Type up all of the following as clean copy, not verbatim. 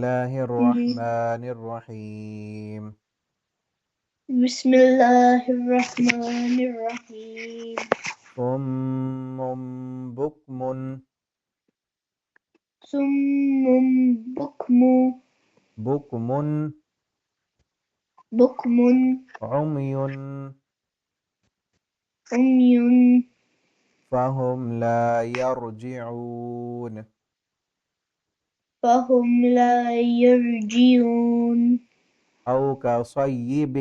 الله الرحمن الرحيم بسم الله الرحمن الرحيم صم بكم صم بكم بكم بكم عمي عمي فهم لا يرجعون فهم لا يرجعون أو كصيب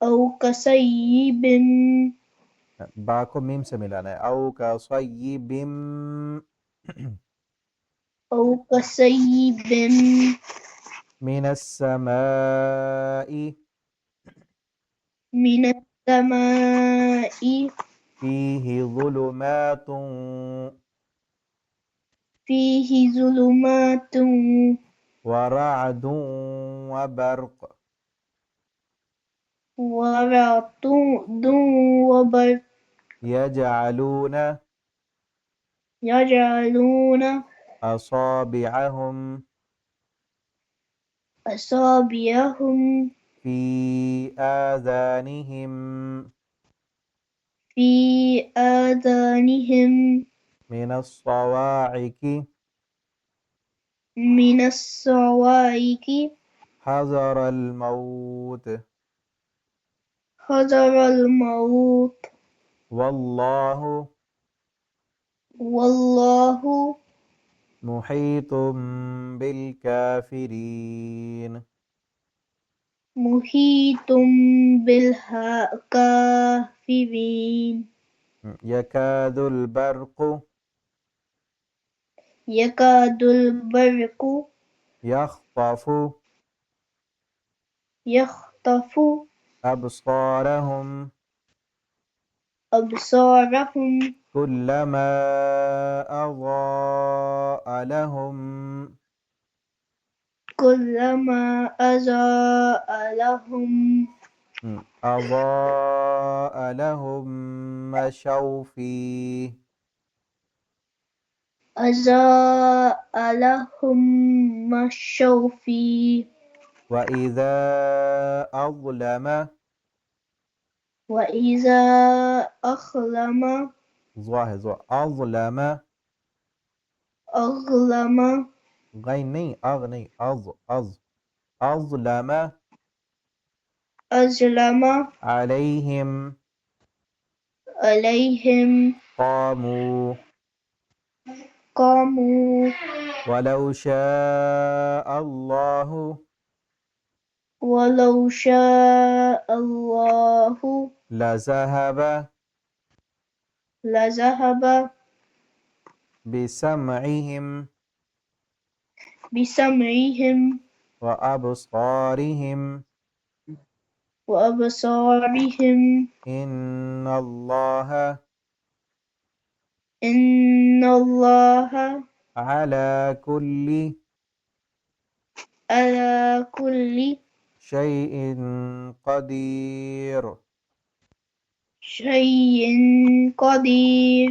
أو كصيب باكم ميم سميلانا أو كصيب أو كصيب من السماء من السماء فيه ظلمات فيه ظلمات ورعد وبرق ورعد وبرق يجعلون يجعلون أصابعهم أصابعهم في آذانهم في آذانهم من الصواعق من الصواعق حذر الموت حذر الموت والله والله محيط بالكافرين محيط بالكافرين يكاد البرق يكاد البرق يخطف يخطف أبصارهم أبصارهم كلما أضاء لهم كلما أضاء لهم أضاء لهم مشوا فيه أضاء لهم مشوا فيه وإذا أظلم وإذا أظلم أظلم أظلم غيني أغني أظلم أظلم عليهم عليهم قاموا قاموا ولو شاء الله ولو شاء الله لذهب لذهب بسمعهم بسمعهم وأبصارهم وأبصارهم إن الله إن الله على كل على كل شيء قدير شيء قدير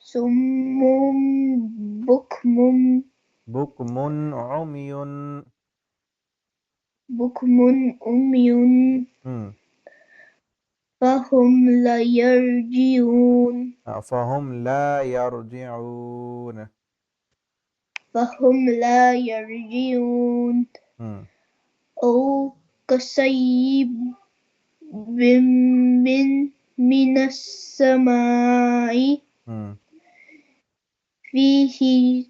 صم بكم بكم عمي بكم عمي فهم لا يرجعون فهم لا يرجعون فهم لا يرجعون أو كصيب من السماء فيه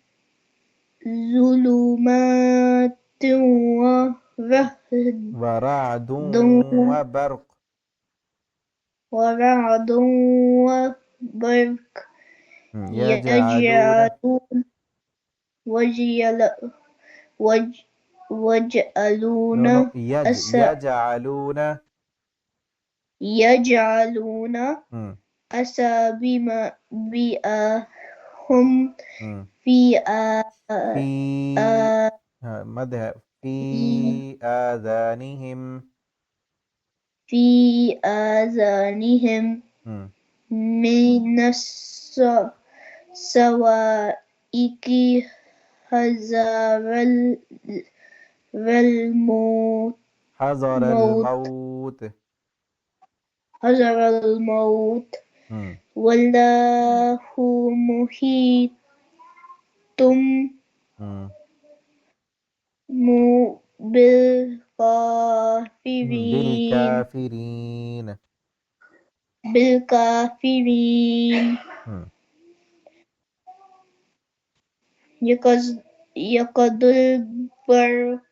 ظلمات ورعد وبرق ورعد وبرق يجعلون ويجعلون يجعلون يجعلون أصابعهم مم. في في آ- مدها في في آذانهم. في آذانهم مم. من الصواعق حذر الموت حذر الموت. حذر الموت مم. والله محيط مم. بالكافرين بالكافرين. بالكافرين مم. يكاد البرق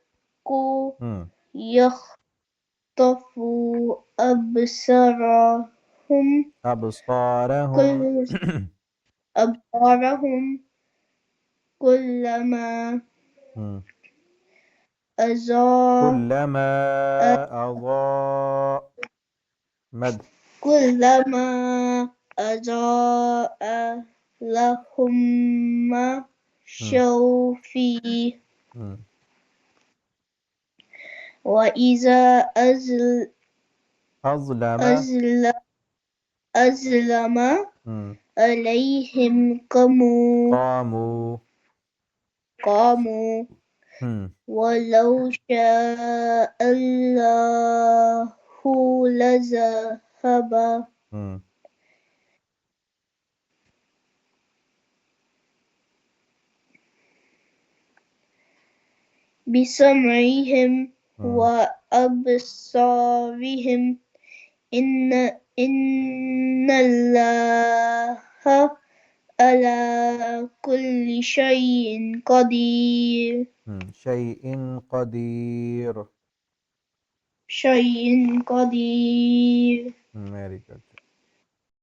مم. يخطف أبصارهم أبصارهم. كل أبصارهم كلما مم. أضاء كلما أضاء مد. كلما أضاء لهم مم. مشوا فيه مم. وإذا أظلم. أزل أزلم مم. عليهم قاموا. قاموا مم. ولو شاء الله لذهب مم. بسمعهم مم. وأبصارهم إن الله على كل شيء قدير شيء قدير. شيء قدير Very good.